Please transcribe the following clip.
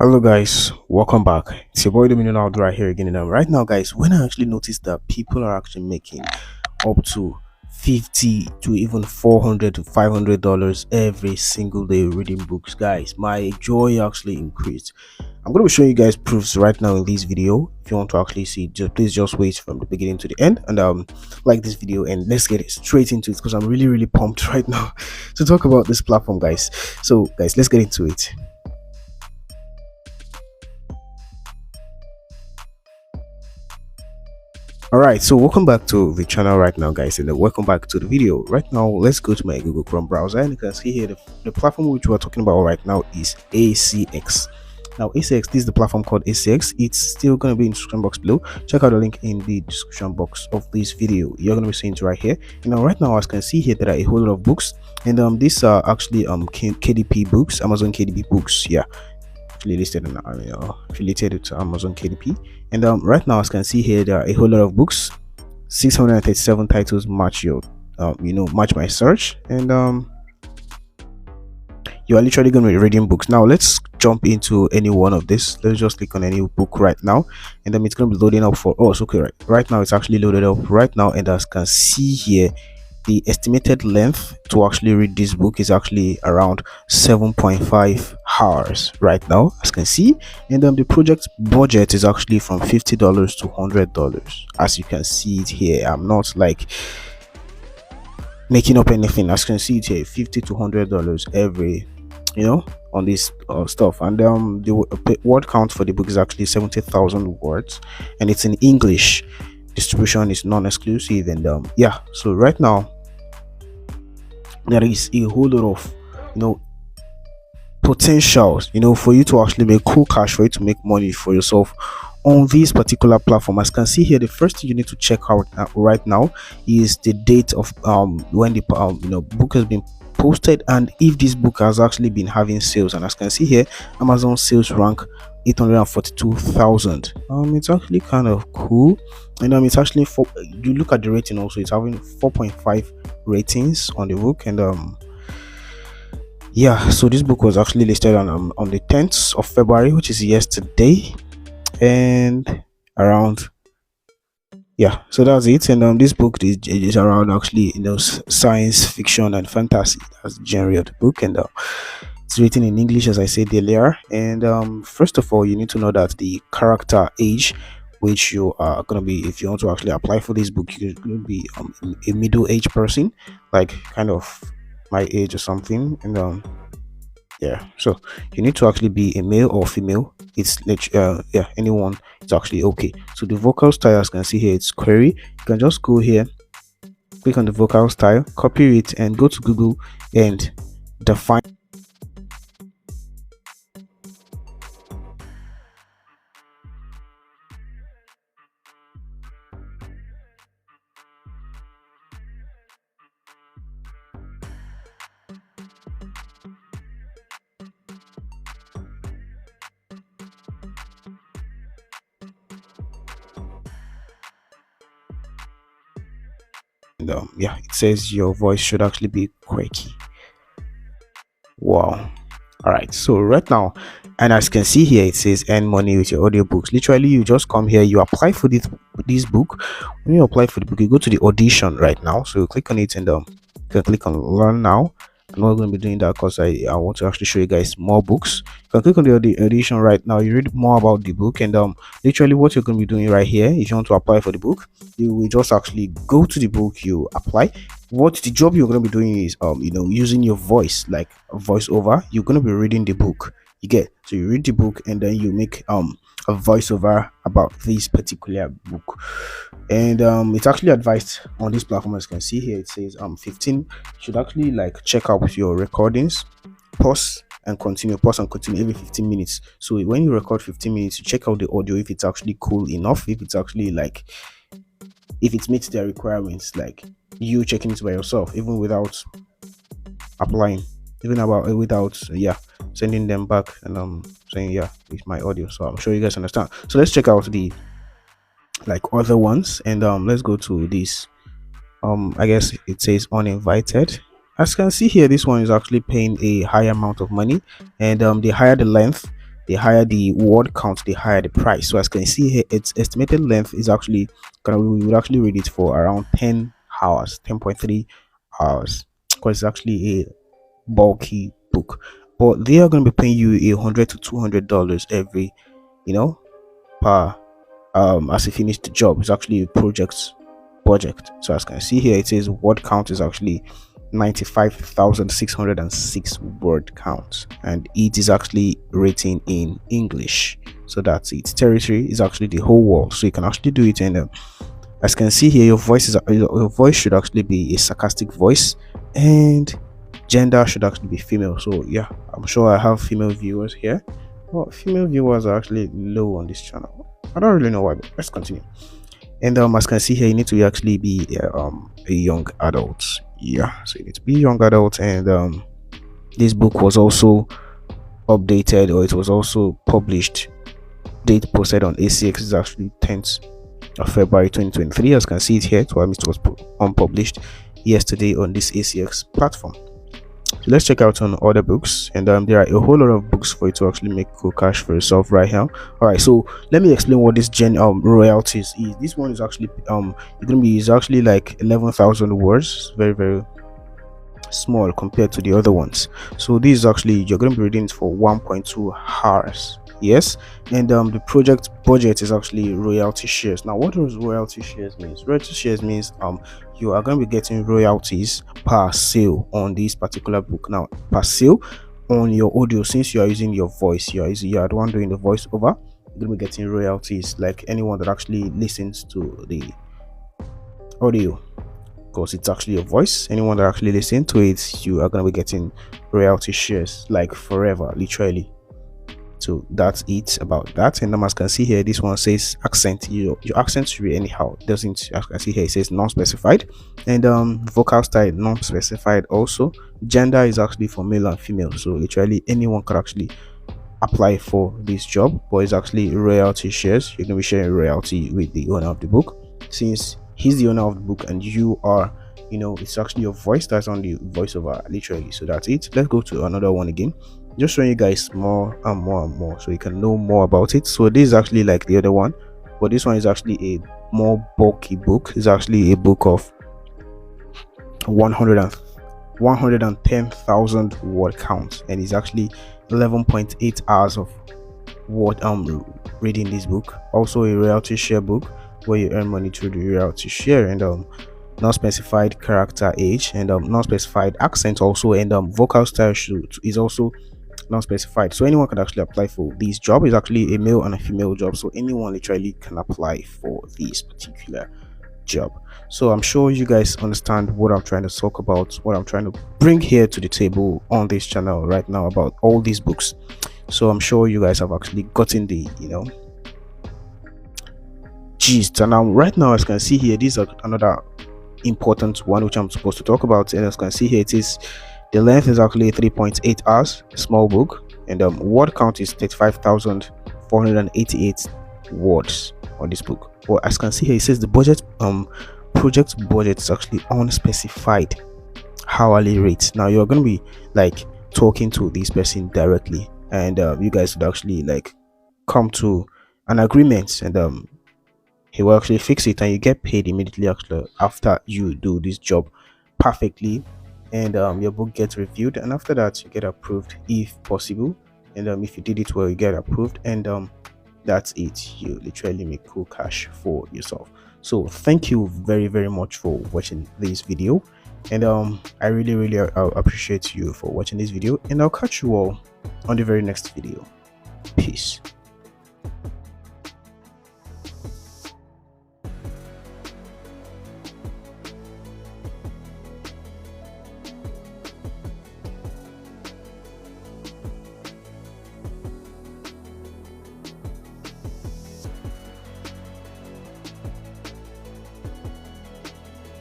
Hello guys, welcome back. It's your boy Audu right here again. And right now, guys, when I actually noticed that people are actually making up to 50 to even 400 to $500 every single day reading books, guys, my joy actually increased. I'm going to be showing you guys proofs right now in this video. If you want to actually see, please just wait from the beginning to the end and like this video, and let's get it straight into it because I'm really pumped right now to talk about this platform, guys. So guys, let's get into it. All right, so welcome back to the channel right now, guys, and welcome back to the video. Right now, let's go to my Google Chrome browser, and you can see here the platform which we're talking about right now is ACX. Now ACX, this is the platform called ACX. It's still going to be in the description box below. Check out the link in the description box of this video. You're going to be seeing it right here. And now right now, as you can see here, there are a whole lot of books, and these are actually KDP books, Amazon KDP books. Yeah, listed and affiliated to Amazon KDP. And right now, as you can see here, there are a whole lot of books. 637 titles match your match my search, and you are literally going to be reading books. Now let's jump into any one of this. Let's just click on any book right now, and then it's going to be loading up for us. Okay, right now it's actually loaded up right now, and as you can see here, the estimated length to actually read this book is actually around 7.5 hours right now, as you can see. And the project budget is actually from $50 to $100, as you can see it here. I'm not like making up anything. As you can see it here, $50 to $100 every on this stuff. And the word count for the book is actually 70,000 words, and it's in English. Distribution is non-exclusive, and yeah, so right now there is a whole lot of potentials for you to actually make cool cash, for you to make money for yourself on this particular platform. As you can see here, the first thing you need to check out right now is the date of when the book has been posted, and if this book has actually been having sales. And as you can see here, Amazon sales rank 842,000. It's actually kind of cool, and it's actually you look at the rating also, it's having 4.5 ratings on the book. And yeah, so this book was actually listed on the 10th of February, which is yesterday, and around, yeah, so that's it. And this book is around actually science fiction and fantasy. That's the genre of the book, and it's written in English, as I said earlier. And first of all, you need to know that the character age which you are going to be, if you want to actually apply for this book, you're going to be a middle-aged person, like kind of my age or something. And yeah, so you need to actually be a male or female. It's yeah, anyone, it's actually okay. So the vocal style, as you can see here, it's query. You can just go here, click on the vocal style, copy it, and go to Google and define. And yeah, it says your voice should actually be quirky. Wow. All right, so right now, and as you can see here, it says earn money with your audiobooks. Literally, you just come here, you apply for this book. When you apply for the book, you go to the audition right now. So you click on it, and you can click on learn now. I'm not going to be doing that because I want to actually show you guys more books. You can click on the audition right now. You read more about the book, and literally what you're going to be doing right here, if you want to apply for the book, you will just actually go to the book, you apply. What the job you're going to be doing is using your voice, like a voiceover. You're going to be reading the book, you get. So you read the book, and then you make a voiceover about this particular book. And it's actually advised on this platform. As you can see here, it says 15. You should actually like check out your recordings, pause and continue every 15 minutes. So when you record 15 minutes, you check out the audio, if it's actually cool enough, if it's actually like, if it meets their requirements, like you checking it by yourself, even without applying, without sending them back and saying, yeah, it's my audio. So I'm sure you guys understand. So let's check out the like other ones, and let's go to this. I guess it says uninvited. As you can see here, this one is actually paying a high amount of money, and the higher the length, the higher the word count, the higher the price. So as you can see here, its estimated length is actually we would actually read it for around 10 hours, 10.3 hours, because it's actually a bulky book. But they are going to be paying you $100 to $200 every, per as you finish the job. It's actually a project budget. So as you can see here, it says word count is actually 95,606 word count, and it is actually written in English. So that's it. Territory is actually the whole world, so you can actually do it. And as you can see here, your voice should actually be a sarcastic voice, and gender should actually be female. So yeah, I'm sure I have female viewers here. Well, female viewers are actually low on this channel. I don't really know why, but let's continue. And as you can see here, you need to actually be a young adult. Yeah, so you need to be a young adult. And this book was also updated, or it was also published. Date posted on ACX is actually 10th of February 2023. As you can see it here, it was unpublished yesterday on this ACX platform. So let's check out on other books, and there are a whole lot of books for you to actually make cool cash for yourself right now. All right, so let me explain what this royalties is. This one is actually is actually like 11,000 words, very very small compared to the other ones. So this is actually, you're going to be reading it for 1.2 hours. Yes, and the project budget is actually royalty shares. Now, what does royalty shares means? Royalty shares means you are going to be getting royalties per sale on this particular book. Now, per sale on your audio, since you are using your voice, you are the one doing the voiceover, you're going to be getting royalties like anyone that actually listens to the audio, because it's actually your voice. Anyone that actually listens to it, you are going to be getting royalty shares like forever, literally. So that's it about that. And as you can see here, this one says accent. Your accent should be anyhow. It doesn't, as you can see here, it says non-specified. And vocal style non-specified also. Gender is actually for male and female, so literally anyone could actually apply for this job. But it's actually royalty shares. You're gonna be sharing royalty with the owner of the book, since he's the owner of the book and you are, it's actually your voice that's on the voiceover, literally. So that's it. Let's go to another one again, just showing you guys more and more and more so you can know more about it. So this is actually like the other one, but this one is actually a more bulky book. It's actually a book of 110,000 word count, and it's actually 11.8 hours of word reading this book. Also a royalty share book where you earn money through the royalty share, and non-specified character age, and non-specified accent also, and vocal style is also non-specified. So anyone can actually apply for this job. It's actually a male and a female job, so anyone literally can apply for this particular job. So I'm sure you guys understand what I'm trying to talk about, what I'm trying to bring here to the table on this channel right now about all these books. So I'm sure you guys have actually gotten the gist. And right now, as you can see here, this is another important one which I'm supposed to talk about. And as you can see here, the length is actually 3.8 hours, small book, and word count is 35,488 words on this book. Well, as you can see here, it says the project budget is actually unspecified hourly rate. Now you're going to be like talking to this person directly, and you guys would actually like come to an agreement, and he will actually fix it, and you get paid immediately after you do this job perfectly, and your book gets reviewed, and after that you get approved if possible, and if you did it well, you get approved, and that's it. You literally make cool cash for yourself. So thank you very very much for watching this video, and I really appreciate you for watching this video, and I'll catch you all on the very next video. Peace.